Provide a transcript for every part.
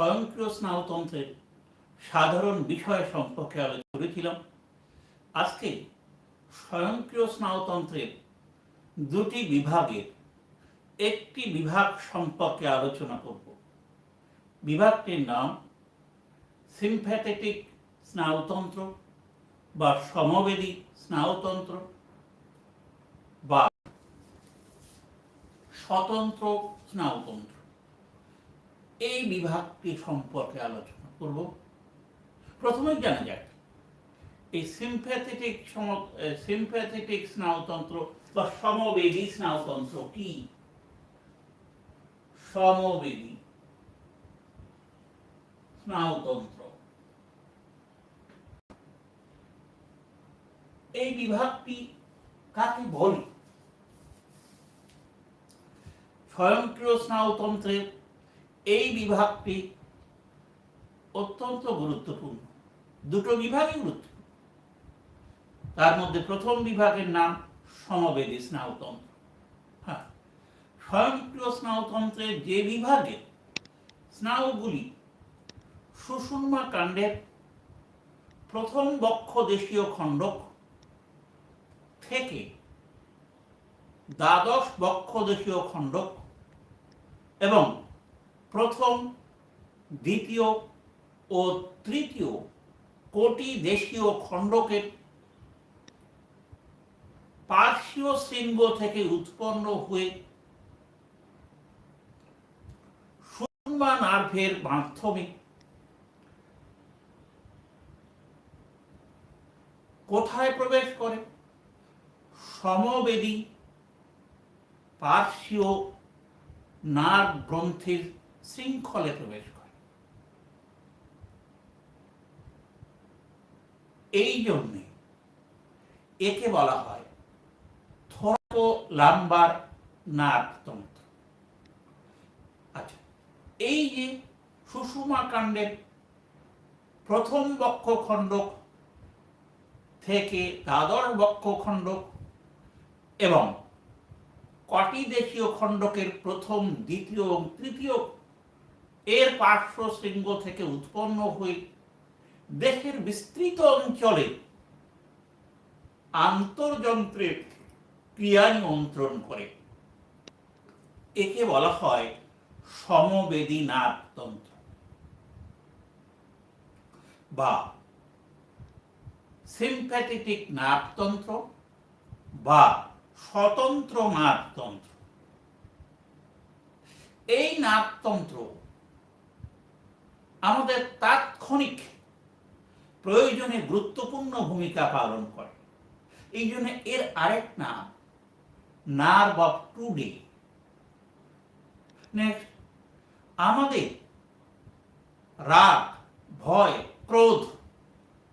স্বয়ংক্রিয় স্নায়ুতন্ত্রের সাধারণ বিষয় সম্পর্কে আলোচনা করেছিলাম। আজকে স্বয়ংক্রিয় স্নায়ুতন্ত্রের দুটি বিভাগের একটি বিভাগ সম্পর্কে আলোচনা করব। বিভাগটির নাম সিম্প্যাথেটিক স্নায়ুতন্ত্র বা সমবেদী স্নায়ুতন্ত্র বা স্বতন্ত্র স্নায়ুতন্ত্র। এই বিভাগটি সম্পর্কে আলোচনা করব। প্রথমে জানা যাক এই সিম্প্যাথেটিক স্নায়ুতন্ত্র বা সমবেদী স্নায়ুতন্ত্র কি। সমবেদী স্নায়ুতন্ত্র এই বিভাগটি কাকে বলে? স্বয়ংক্রিয় স্নায়ুতন্ত্রের এই বিভাগটি অত্যন্ত গুরুত্বপূর্ণ। দুটো বিভাগই গুরুত্বপূর্ণ। তার মধ্যে প্রথম বিভাগের নাম সমবেদী স্নায়ুতন্ত্র। হ্যাঁ, স্বয়ংক্রিয় স্নায়ুতন্ত্রের যে বিভাগে স্নায়ুগুলি সুষুম্না কাণ্ডের প্রথম বক্ষদেশীয় খণ্ডক থেকে দ্বাদশ বক্ষদেশীয় খণ্ডক এবং প্রথম, দ্বিতীয় ও তৃতীয় কোটি দেশীয় খণ্ডকের পার্শ্বীয় শৃঙ্গ থেকে উৎপন্ন হয়ে সুষুম্না নার্ভের মাধ্যমে কোথায় প্রবেশ করে? সমবেদী পার্শ্বীয় নার্ভ গ্রন্থির শৃঙ্খলে প্রবেশ করে। এই জন্যে একে বলা হয় থোরাকো-লাম্বার নার্ভতন্ত্র। আচ্ছা, এই যে সুষুম্না কাণ্ডের প্রথম বক্ষখণ্ডক থেকে দ্বাদশ বক্ষখণ্ডক এবং কটি দেশীয় খণ্ডকের প্রথম, দ্বিতীয় এবং তৃতীয় এর পার্শ্ব শৃঙ্গ থেকে উৎপন্ন হয়ে দেহের বিস্তৃত অঞ্চলে আন্তর্যন্ত্রের ক্রিয়া নিয়ন্ত্রণ করে। একে বলা হয় সমবেদী নার্ভতন্ত্র বা সিম্প্যাথেটিক নার্ভতন্ত্র বা স্বতন্ত্র নার্ভতন্ত্র। এই নার্ভতন্ত্র আমাদের তাৎক্ষণিক প্রয়োজনে গুরুত্বপূর্ণ ভূমিকা পালন করে। এই জন্য এর আরেক নাম নার্ভ অফ টুডে। নেক্সট, আমাদের রাগ, ভয়, ক্রোধ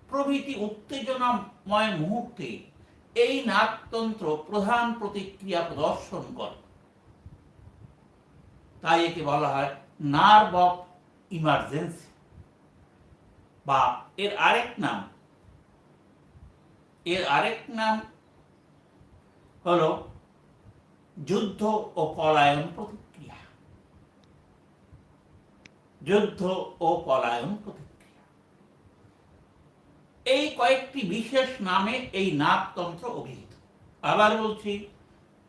প্রভৃতি উত্তেজনাময় মুহূর্তে এই নার্ভতন্ত্র প্রধান প্রতিক্রিয়া প্রদর্শন করে। তাই একে বলা হয় নার্ভ অফ ইমার্জেন্সি বা এর আরেক নাম হলো যুদ্ধ ও পলায়ন প্রতিক্রিয়া। যুদ্ধ ও পলায়ন প্রতিক্রিয়া, এই কয়েকটি বিশেষ নামে এই নার্ভতন্ত্র অভিহিত। আবার বলছি,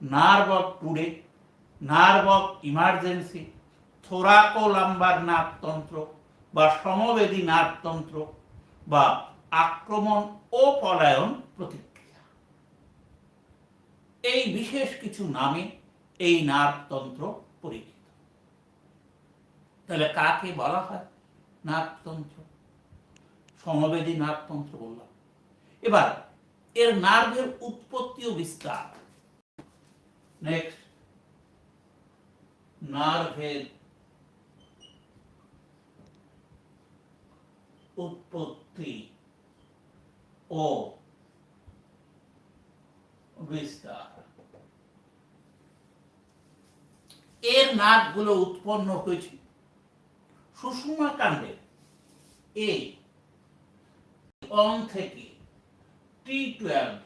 nerve of today, nerve of emergency, thoracolumbar নার্ভতন্ত্র বা সমবেদী নার্ভতন্ত্র বা আক্রমণ ও পলায়ন প্রতিক্রিয়া। এই বিশেষ কিছু নামে এই নার্ভতন্ত্র পরিচিত। তাহলে কাকে বলা হয় নার্ভতন্ত্র? সমবেদী নার্ভতন্ত্র বললাম। এবার এর নার্ভের উৎপত্তি ও বিস্তার। নেক্সট, নার্ভের উৎপত্তি ও বিস্তার। এর নার্ভগুলো উৎপন্ন হয়েছে সুষুম্না কাণ্ডের এই থেকে T12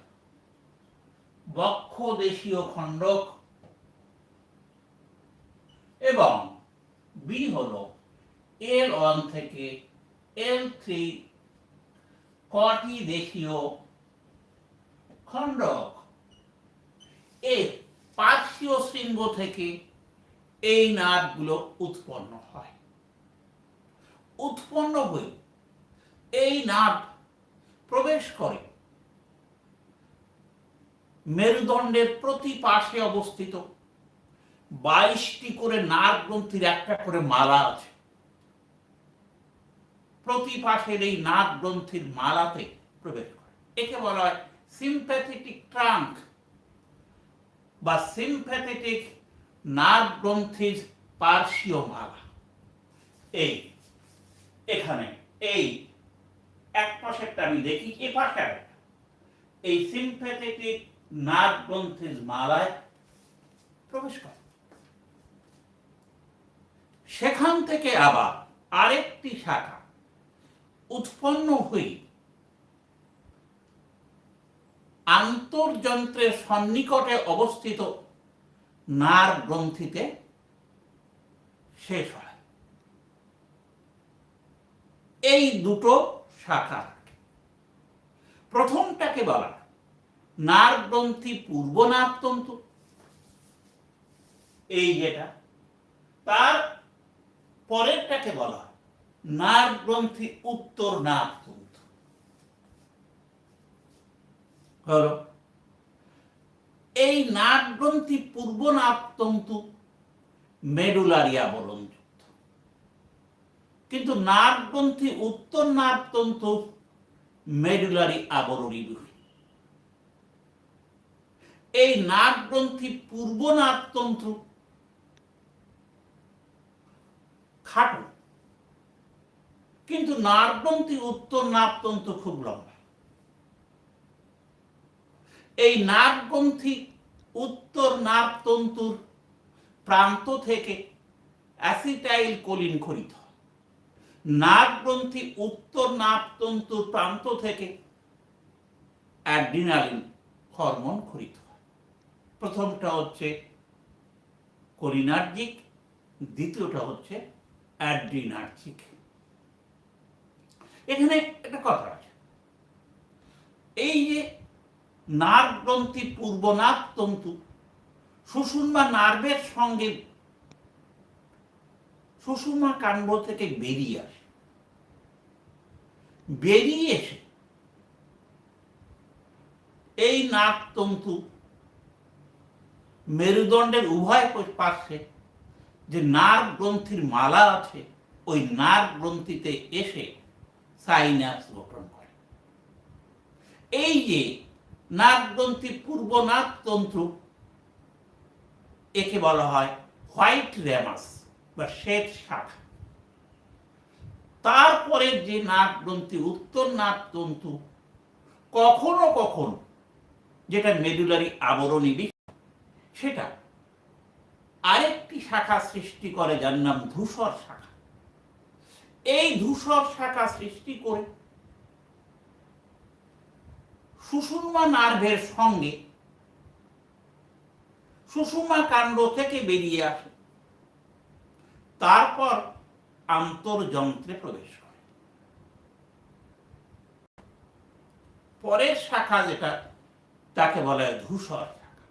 বক্ষদেশীয় খণ্ডক এবং বি হল L1 থেকে L3 কটি দেশীয় খণ্ডক এই পার্শ্বীয় শৃঙ্গ থেকে এই নার্ভগুলো উৎপন্ন হয়। উৎপন্ন হয়ে এই নার্ভ প্রবেশ করে মেরুদণ্ডের প্রতি পাশে অবস্থিত 22টি করে নার্ভ গ্রন্থির একটা করে মালা আছে। প্রতি পাশের এই নার্ভ গ্রন্থির মালাতে প্রবেশ করে। একে বলা হয় সিম্প্যাথেটিক ট্রাঙ্ক বা সিম্প্যাথেটিক নার্ভ গ্রন্থির পার্শ্বীয় মালা। এই এখানে এই এক পাশেরটা আমি দেখি, এ পাশে এই সিম্প্যাথেটিক নার্ভ গ্রন্থির মালায় প্রবেশ করে। সেখান থেকে আবার আরেকটি শাখা উৎপন্ন হয়ে আন্তর্যন্ত্রের সন্নিকটে অবস্থিত নার্ভ গ্রন্থিতে শেষ হয়। এই দুটো শাখা, প্রথমটাকে বলা নার্ভ গ্রন্থি পূর্ব নাভতন্তু, এই যেটা, তার পরেরটাকে বলা নার্ভ গ্রন্থি উত্তর নাভতন্তু। হলো এই নার্ভ গ্রন্থি পূর্ব নাভতন্তু মেডুলারি আবরণযুক্ত, কিন্তু নার্ভ গ্রন্থি উত্তর নাভতন্তু মেডুলারি আবরণীবিহীন। এই নার্ভ গ্রন্থি পূর্ব নাভতন্তু খাটো, কিন্তু নার্ভ গ্রন্থি উত্তর নাভতন্তু খুব লম্বা। এই নার্ভ গ্রন্থি উত্তর নাভতন্তুর প্রান্ত থেকে অ্যাসিটাইল কোলিন খরিত হয়। নার্ভ গ্রন্থি উত্তর নাভতন্তুর প্রান্ত থেকে অ্যাড্রিনালিন হরমোন খরিত হয়। প্রথমটা হচ্ছে কোলিনার্জিক, দ্বিতীয়টা হচ্ছে অ্যাড্রিনার্জিক। এখানে একটা কথা আছে, এই যে নার্ভ গ্রন্থি পূর্ব নাভতন্তু সুষুম্না নার্ভের সঙ্গে সুষুম্না কাণ্ড থেকে বেরিয়ে আসে, বেরিয়ে এসে এই নাভতন্তু মেরুদণ্ডের উভয় পাশে যে নার্ভ গ্রন্থির মালা আছে, ওই নার্ভ গ্রন্থিতে এসে সাইন্যাপস গঠন করে। এই যে নার্ভ গ্রন্থি পূর্ব নাভতন্তু, একে বলা হয় হোয়াইট রেমাস বা শ্বেত শাখা। তারপরে যে নার্ভ গ্রন্থি উত্তর নাভতন্তু, কখনো কখনো যেটা মেডুলারি আবরণী, সেটা আরেকটি শাখা সৃষ্টি করে যার নাম ধূসর শাখা। এই ধূসর শাখা সৃষ্টি করে সুষুম্না নার্ভের সঙ্গে সুষুম্না কাণ্ড থেকে বেরিয়ে আসে, তারপর আন্তর্যন্ত্রে প্রবেশ করে। পরের শাখা যেটা, তাকে বলা হয় ধূসর শাখা।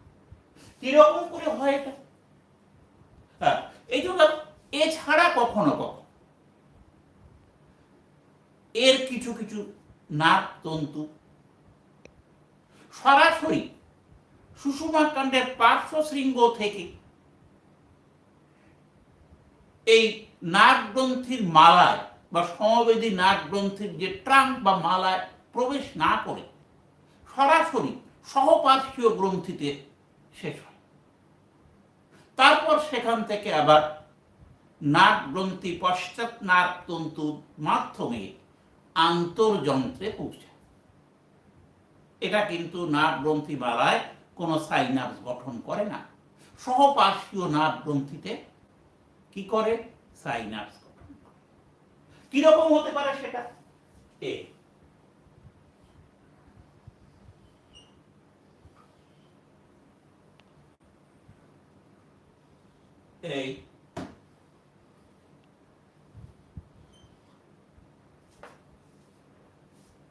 কিরকম করে হয় এটা? এই জন্য এছাড়া কখনো কখনো এর কিছু কিছু নাভতন্তু সরাসরি সুষুম্না কাণ্ডের পার্শ্ব শৃঙ্গ থেকে এই নার্ভ গ্রন্থির মালায় বা সমবেদী নার্ভ গ্রন্থির যে ট্রাঙ্ক বা মালায় প্রবেশ না করে সরাসরি সহপার্শ্বীয় গ্রন্থিতে শেষ হয়। তারপর সেখান থেকে আবার নার্ভ গ্রন্থি পশ্চাৎ নার্ভ তন্তুর মাধ্যমে আন্তর্যন্ত্রে পৌঁছায়। এটা কিন্তু নার্ভ গ্রন্থি মালায় কোনো সাইনাপস গঠন করে না, সহপার্শ্বীয় নার্ভ গ্রন্থিতে কি করে? সাইনাপস গঠন করে। কিরকম হতে পারে সেটা? এই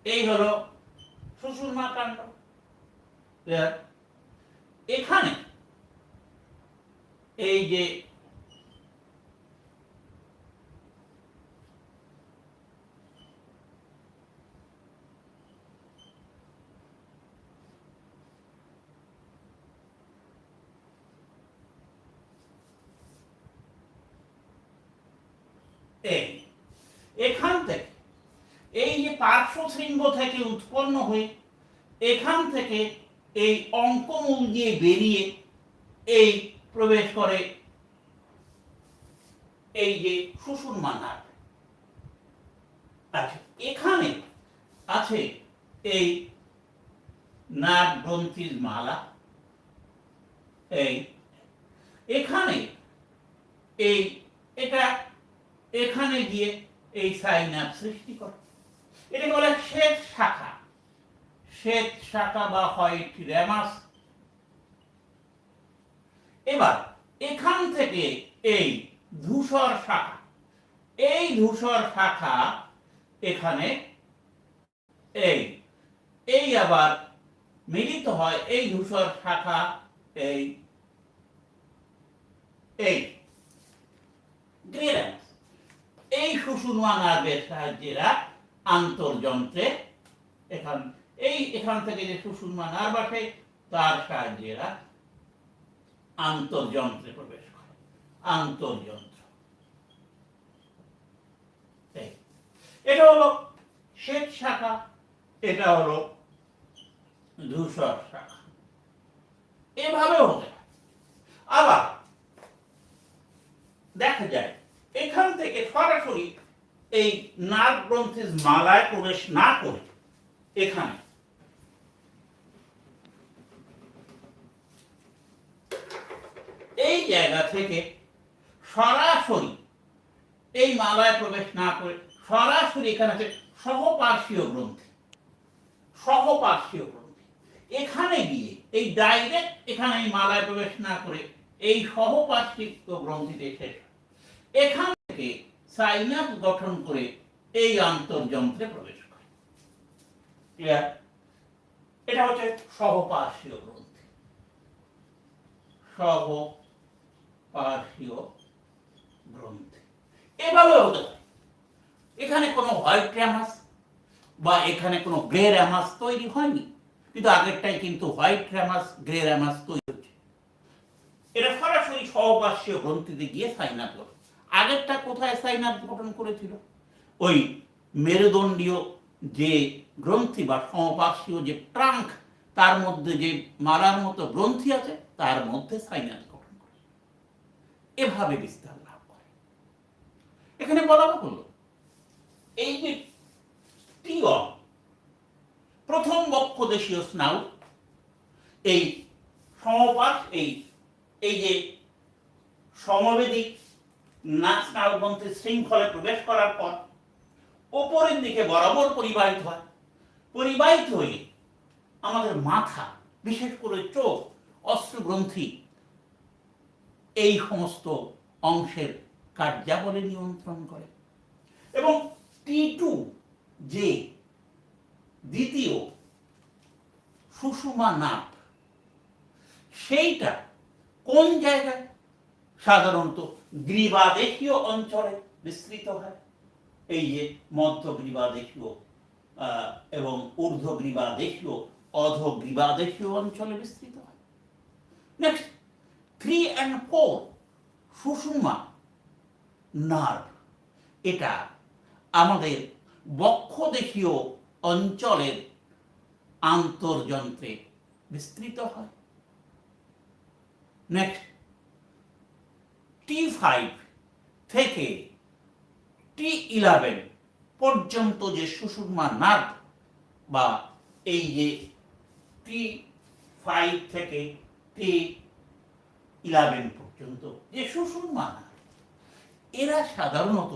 এই হলো সুষুম্না কাণ্ড। এখানে এই যে এখান থেকে এই যে পার্শ্বশৃঙ্গ থেকে উৎপন্ন হয়ে এখান থেকে এই অঙ্কমূল দিয়ে বেরিয়ে এই প্রবেশ করে এই যে সুষুম্না নাড়। আচ্ছা, এখানে আছে এই নাড় গ্রন্থির মালা। এই এখানে এই এটা এখানে গিয়ে এই সাইন্যাপস সৃষ্টি করে। এটাকে বলে শ্বেত শাখা, শ্বেত শাখা বা হোয়াইট র্যামাস। এবার এখান থেকে এই ধূসর শাখা, এই ধূসর শাখা এখানে এই এই আবার মিলিত হয়। এই ধূসর শাখা এই এই গ্রেরাস এই সুষুম্না নার্ভের সাহায্যে আন্তর্যন্ত্রে এখান থেকে যে সুষুম্না নার্ভ আসে তার সাহায্যে আন্তর্যন্ত্রে প্রবেশ করে। আন্তর্যন্ত্র এটা হলো শ্বেত শাখা, এটা হলো ধূসর শাখা। এভাবে হতে আবার দেখা যায় এখান থেকে সরাসরি এই নার্ভ গ্রন্থির মালায় প্রবেশ না করে এখানে এই জায়গা থেকে সরাসরি এই মালায় প্রবেশ না করে সরাসরি এখানে আছে সহপার্শ্বীয় গ্রন্থি। সহপার্শ্বীয় গ্রন্থি এখানে গিয়ে এই ডাইরেক্ট এখানে এই মালায় প্রবেশ না করে এই সহপার্শ্বীয় গ্রন্থিতে শেষ। এখান থেকে সাইন্যাপস গঠন করে এই আন্তর্যন্ত্রে প্রবেশ করে। ক্লিয়ার? এটা হচ্ছে সহপার্শ্বীয় গ্রন্থি। সহপার্শ্বীয় গ্রন্থি এভাবে হতে পারে। এখানে কোনো হোয়াইট র্যামাস বা এখানে কোনো গ্রে র্যামাস তৈরি হয়নি, কিন্তু আগেরটাই কিন্তু হোয়াইট র্যামাস গ্রে র্যামাস তৈরি হচ্ছে। এটা সরাসরি সহপার্শ্বীয় গ্রন্থিতে গিয়ে সাইন্যাপস গঠন। আগেরটা কোথায় সাইন্যাপস গঠন করেছিল? ওই মেরুদণ্ডীয় যে গ্রন্থি বা সমপার্শ্বীয় যে ট্রাঙ্ক, তার মধ্যে যে মালার মতো গ্রন্থি আছে তার মধ্যে সাইন্যাপস গঠন করে এভাবে বিস্তার লাভ করে। এখানে বলা হলো এই যে টিয়ন প্রথম বক্ষদেশীয় স্নায়ু এই সমপার্শ এই যে সমবেদী স্নায়ুগ্রন্থির শৃঙ্খলে প্রবেশ করার পর উপরের দিকে বরাবর পরিবাহিত হয়। পরিবাহিত হয়ে আমাদের মাথা, বিশেষ করে চোখ, অশ্রুগ্রন্থি এই সমস্ত অংশের কার্যাবলী নিয়ন্ত্রণ করে। এবং T2 যে দ্বিতীয় সুষুম্না নার্ভ, সেইটা কোন জায়গায়? সাধারণত গ্রীবাদেশীয় অঞ্চলে বিস্তৃত হয়। এই যে মধ্যগ্রীবাদেশীয় এবং ঊর্ধ্বগ্রীবাদেশীয়, অধোগ্রীবাদেশীয় অঞ্চলে বিস্তৃত হয়। নেক্সট 3 and 4 সুষুম্না নার্ভ, এটা আমাদের বক্ষদেশীয় অঞ্চলের আন্তর্যন্ত্রে বিস্তৃত হয়। নেক্সট T5 থেকে T11 পর্যন্ত যে সুষুম্না নার্ভ বা এই যে T5 থেকে T11 পর্যন্ত যে সুষুম্না নার্ভ, এরা সাধারণত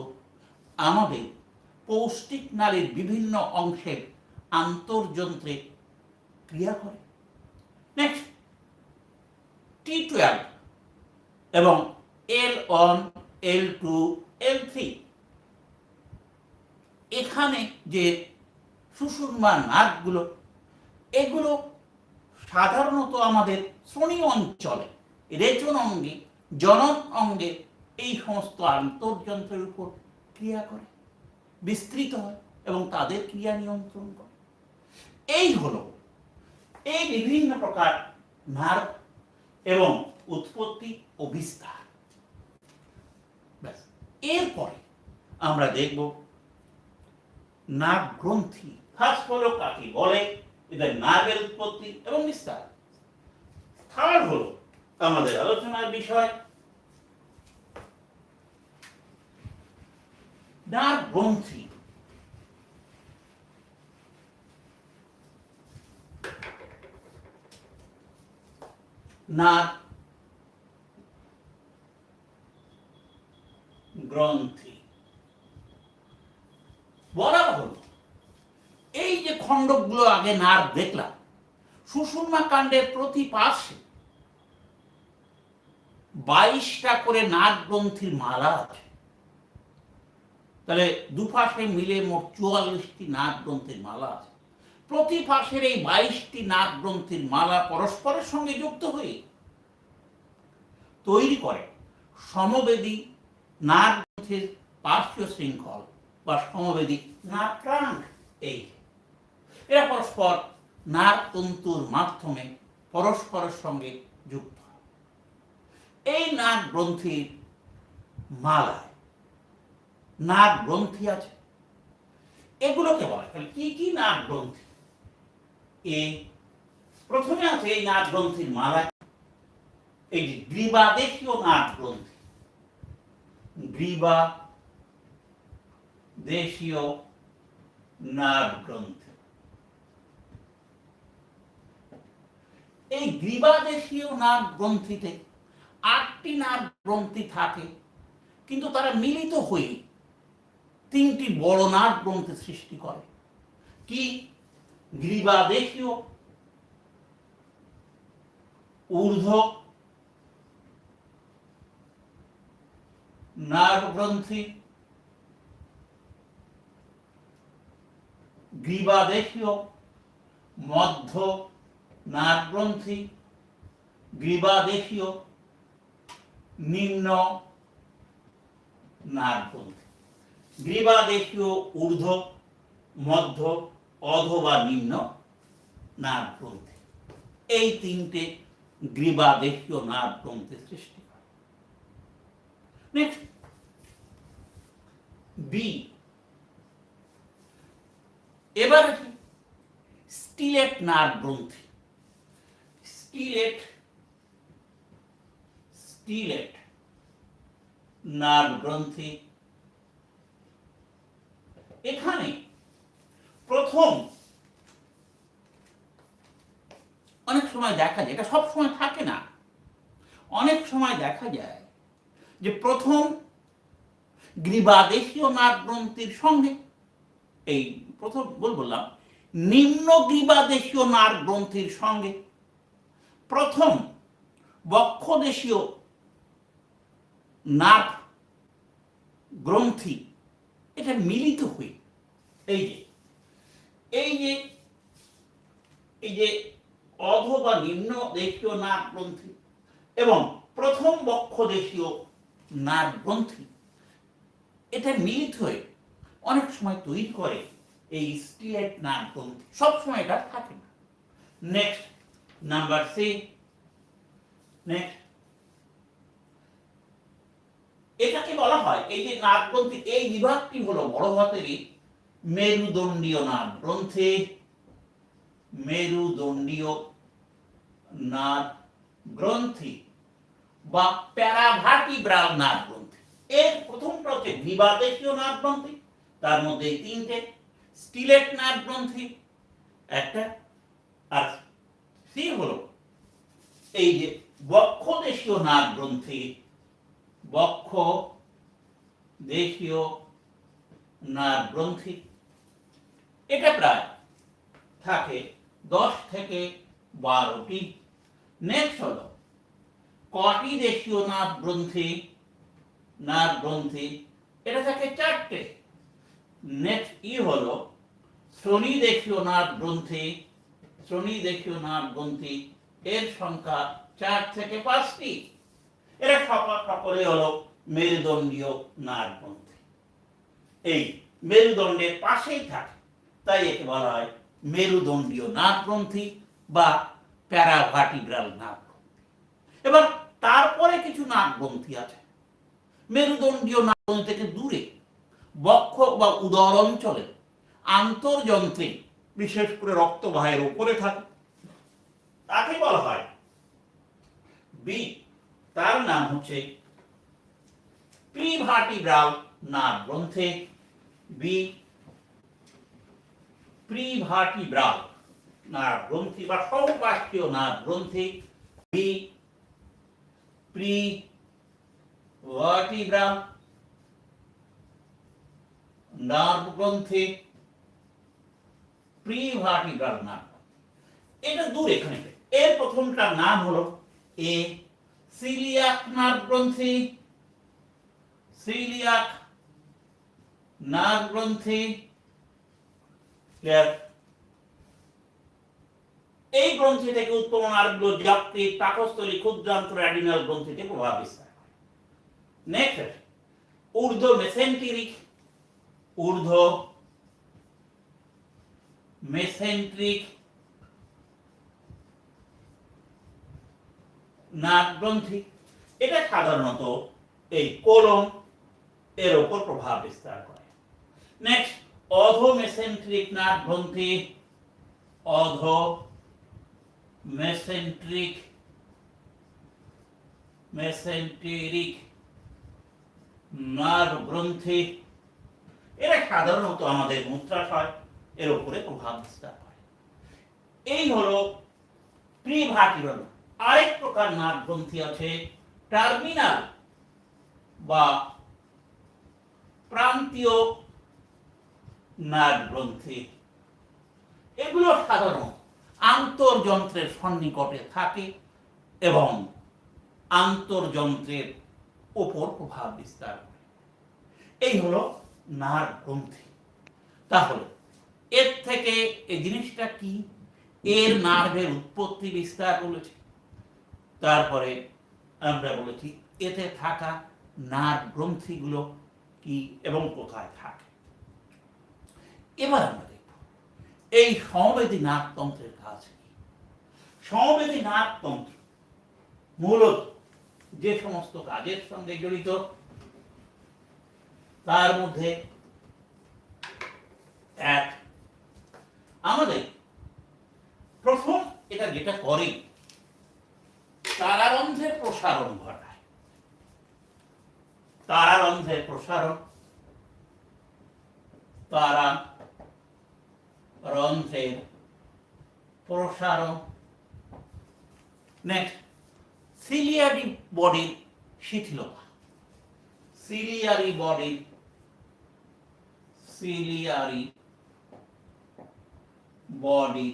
আমাদের পৌষ্টিক নালীর বিভিন্ন অংশের আন্তর্যন্ত্রে ক্রিয়া করে। নেক্সট T12 এবং L1, L2, L3 এখানে যে সুষুম্না নার্ভগুলো, এগুলো সাধারণত আমাদের শ্রোণী অঞ্চলে, রেচন অঙ্গে, জনন অঙ্গে এই সমস্ত আন্তর্যন্ত্রের উপর ক্রিয়া করে, বিস্তৃত হয় এবং তাদের ক্রিয়া নিয়ন্ত্রণ করে। এই হলো এই বিভিন্ন প্রকার নার্ভ এবং উৎপত্তি ও বিস্তার। এরপরে আমরা দেখব নার্ভ গ্রন্থি। ফার্স্ট হলো কাকে বলে, এদের নার্ভের উৎপত্তি এবং বিস্তার। থার্ড হলো আমাদের আলোচনার বিষয় নার্ভ গ্রন্থি। নার্ভ গ্রন্থি বলা হলো এই যে খণ্ডকগুলো আগে নার্ভ দেখলাম, সুষুম্না কাণ্ডের প্রতি পাশে 22টা করে নার্ভ গ্রন্থির মালা আছে। তাহলে দুপাশে মিলে মোট 44টি নার্ভ গ্রন্থির মালা আছে। প্রতি পাশের এই 22টি নার্ভ গ্রন্থির মালা পরস্পরের সঙ্গে যুক্ত হয়ে তৈরি করে সমবেদী নার্ভ গ্রন্থির পার্শ্বীয় শৃঙ্খল বা সমবেদী নার্ভ ট্রাঙ্ক। এই এরা পরস্পর নার্ভ তন্তুর মাধ্যমে পরস্পরের সঙ্গে যুক্ত হয়। এই নার্ভ গ্রন্থির মালায় নার্ভ গ্রন্থি আছে। এগুলোকে বলা হয় কি কি নার্ভ গ্রন্থি? এই প্রথমে আছে এই নার্ভ গ্রন্থির মালায় এই যে গ্রীবাদেশীয় নার্ভ গ্রন্থি, গ্রীবাদেশীয় নার্ভ গ্রন্থি। এই গ্রীবাদেশীয় নার্ভ গ্রন্থিতে 8টি নার্ভ গ্রন্থি থাকে, কিন্তু তারা মিলিত হয়ে 3টি বড় নার্ভ গ্রন্থি সৃষ্টি করে। কি? গ্রীবাদেশীয় ঊর্ধ্ব নার্ভ গ্রন্থি, গ্রীবাদেশীয় মধ্য নার্ভ গ্রন্থি, গ্রীবাদেশীয় নিম্ন নার্ভ গ্রন্থি। গ্রীবাদেশীয় ঊর্ধ্ব, মধ্য, অধো বা নিম্ন নার্ভ গ্রন্থি, এই 3টে গ্রীবাদেশীয় নার্ভ গ্রন্থি সৃষ্টি করে। Next B. এবার স্টিলেট নার্ভ গ্রন্থি। স্টিলেট নার্ভ গ্রন্থি, এখানে প্রথম অনেক সময় দেখা যায়, এটা সব সময় থাকে না, অনেক সময় দেখা যায় যে প্রথম গ্রীবাদেশীয় নার্ভ গ্রন্থির সঙ্গে এই প্রথম বললাম নিম্ন গ্রীবাদেশীয় নার্ভ গ্রন্থির সঙ্গে প্রথম বক্ষদেশীয় নার্ভ গ্রন্থি এটা মিলিত হয়ে এই যে অধো বা নিম্ন দেশীয় নার্ভ গ্রন্থি এবং প্রথম বক্ষদেশীয় নার্ভ গ্রন্থি এটা মিলিত হয়ে অনেক সময় তৈরি করে এই স্টিলেট নার্ভ গ্রন্থি। সবসময় এটা থাকে না। Next number C. নেক্সট এটাকে বলা হয়, এই যে নার্ভ গ্রন্থি এই বিভাগটি হলো বড় হাতেরই মেরুদণ্ডীয় নার্ভ গ্রন্থি। মেরুদণ্ডীয় নার্ভ গ্রন্থি বা প্যারাভার্টিব্রাল নার্ভ গ্রন্থি। এর প্রথমটা হচ্ছে গ্রীবাদেশীয় নার্ভ গ্রন্থি, তার মধ্যে 3টে স্টিলেট নার্ভ গ্রন্থি একটা, আর সি হলো এই যে বক্ষদেশীয় নার্ভ গ্রন্থি। বক্ষদেশীয় নার্ভ গ্রন্থি এটা প্রায় থাকে 10 থেকে 12টি। নেক্সট হলো কটিদেশীয় নার্ভ গ্রন্থি। এটা থাকে 4টে। নেক্সট ই হলো শ্রোণীদেশীয় নাট গ্রন্থি এর সংখ্যা 4 থেকে 5টি। এরা সকলে হলো মেরুদণ্ডীয় নাট গ্রন্থি। এই মেরুদণ্ডের পাশেই থাকে, তাই একে বলা হয় মেরুদণ্ডীয় নাট গ্রন্থি বা প্যারাভার্টিব্রাল নাট গ্রন্থি। এবার তারপরে কিছু নাট গ্রন্থি আছে মেরুদণ্ডীয় নাট গ্রন্থি থেকে দূরে, বক্ষ বা উদর অঞ্চলে আন্তর্যন্ত্রে, বিশেষ করে রক্তবাহের উপরে থাকে, তাকে বলা হয় বি, তার নাম হচ্ছে প্রিভার্টিব্রাল নাট গ্রন্থি। বি প্রিভার্টিব্রাল নাট গ্রন্থি বা সহপার্শ্বীয় নাট গ্রন্থি। বি প্রিভার্টিব্রাল নার্ভ গ্রন্থি। প্রিভার্টিব্রাল নার্ভ, এটা দূর এখানে। এর প্রথমটার নাম হলো এ সিলিয়াক নার্ভ গ্রন্থি। সিলিয়াক নার্ভ গ্রন্থি। এই গ্রন্থি থেকে উৎপন্ন নার্ভগুলো যকৃৎ, পাকস্থলী, ক্ষুদ্রান্তর, অ্যাডিনাল গ্রন্থিতে প্রভাব বিস্তার করে। নেক্সট ঊর্ধ্ব মেসেন্টেরিক। ঊর্ধ্ব মেসেন্ট্রিক নার্ভ গ্রন্থি, এটা সাধারণত এই কোলন এর উপর প্রভাব বিস্তার করে। নেক্সট অধো মেসেন্ট্রিক নার্ভ গ্রন্থি। অধো মেসেন্টেরিক নার্ভ গ্রন্থি, এরা সাধারণত আমাদের মূত্রাশয় এর উপরে প্রভাব বিস্তার করে। এই হলো প্রিভার্টিব্রাল। আরেক প্রকার নার্ভ গ্রন্থি আছে টার্মিনাল বা প্রান্তীয় নার্ভ গ্রন্থি। এগুলো সাধারণত আন্তর্যন্ত্রের সন্নিকটে থাকে এবং আন্তর্যন্ত্রের উপর প্রভাব বিস্তার করে। এই হলো নার্ভ গ্রন্থি। তাহলে এর থেকে এই জিনিসটা কি, এর নার্ভের উৎপত্তি বিস্তার বলেছি, তারপরে আমরা বলেছি এতে থাকা নার্ভ গ্রন্থিগুলো কি এবং কোথায় থাকে। এবার আমরা দেখব এই সমবেদী নাটতন্ত্রের কাজ কি। সমবেদী নাটতন্ত্র মূলত যে সমস্ত কাজের সঙ্গে জড়িত, তার মধ্যে এক, আমাদের প্রথম এটা যেটা করে তারারন্ধ্রের প্রসারণ ঘটায়। তারারন্ধ্রের প্রসারণ, তারারন্ধ্রের প্রসারণ। নেক্সট সিলিয়ারি বডির শিথিলতা। সিলিয়ারি বডি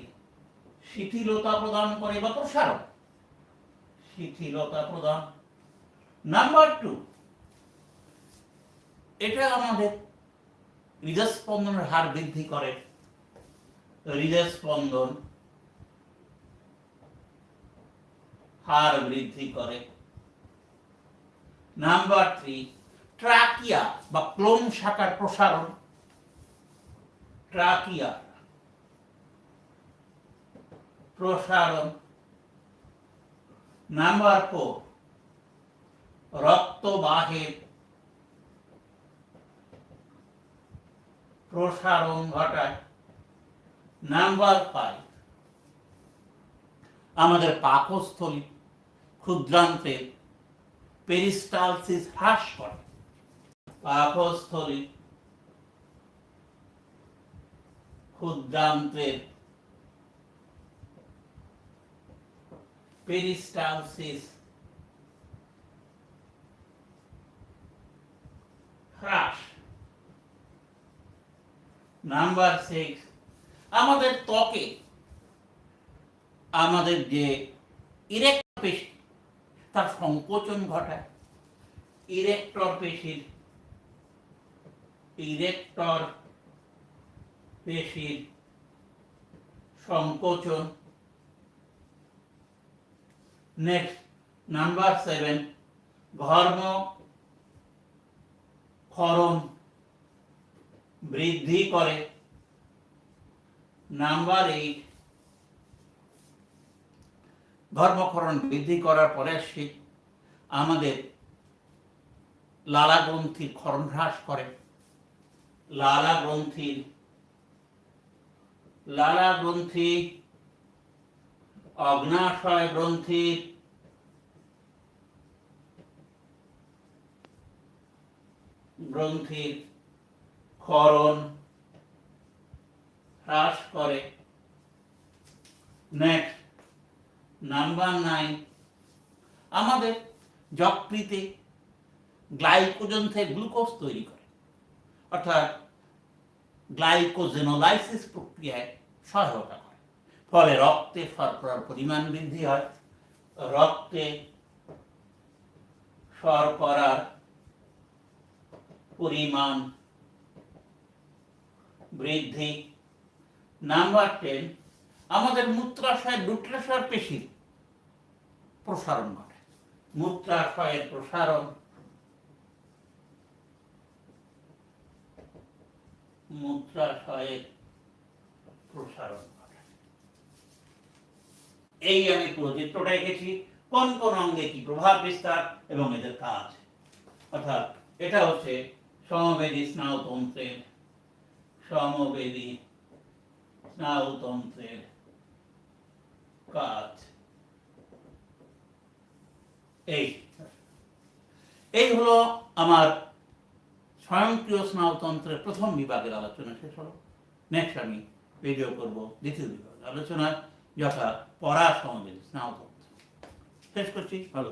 শিথিলতা প্রদান করে বা প্রসারণ, শিথিলতা প্রদান। নাম্বার 2, এটা আমাদের হৃদস্পন্দনের হার বৃদ্ধি করে। হৃদস্পন্দন হার বৃদ্ধি করে। নাম্বার 3, ট্রাকিয়া বা ক্লোম শাখার প্রসারণ। ট্রাকিয়া প্রসারণ। নাম্বার 4, রক্তবাহের প্রসারণ ঘটায়। নাম্বার 5, আমাদের পাকস্থলী, ক্ষুদ্রান্তের পেরিস্টালসিস হ্রাস করে। পাকস্থলী, ক্ষুদ্রান্তের পেরিস্টালসিস হ্রাস। নাম্বার 6, আমাদের ত্বকে আমাদের যে ইরেক্টর পেশি তার সংকোচন ঘটায়। ইরেক্টর পেশির সংকোচন। নেক্সট নাম্বার 7, ঘর্ম ক্ষরণ বৃদ্ধি করে। নাম্বার 8, ধর্মক্ষরণ বৃদ্ধি করার পরে সে আমাদের লালা গ্রন্থির ক্ষরণ হ্রাস করে। লালা গ্রন্থি অগ্নাশয় গ্রন্থির ক্ষরণ হ্রাস করে। নেক্সট নাম্বার 9, আমাদের যকৃতে গ্লাইকোজেন থেকে গ্লুকোজ তৈরি করে, অর্থাৎ গ্লাইকোজেনোলাইসিস প্রক্রিয়ায় সহায়তা করে। ফলে রক্তে শর্করার পরিমাণ বৃদ্ধি হয়। রক্তে শর্করার পরিমাণ বৃদ্ধি। নাম্বার 10, আমাদের মূত্রাশয়ের দুগ্ধাশয় পেশির প্রসারণ ঘটে। মূত্রাশয়ের প্রসারণ ঘটে। এই আমি পুরো চিত্রটা এঁকেছি, কোন কোন অঙ্গে কি প্রভাব বিস্তার এবং এদের কাজ। অর্থাৎ এটা হচ্ছে সমবেদী স্নায়ুতন্ত্রের কাজ। এই হলো আমার স্বয়ংক্রিয় স্নায়ুতন্ত্রের প্রথম বিভাগের আলোচনা শেষ হলো। নেক্সট আমি ভিডিও করব দ্বিতীয় বিভাগের আলোচনা, যথা পরাসমবেদী স্নায়ুতন্ত্র। শেষ করছি, ভালো।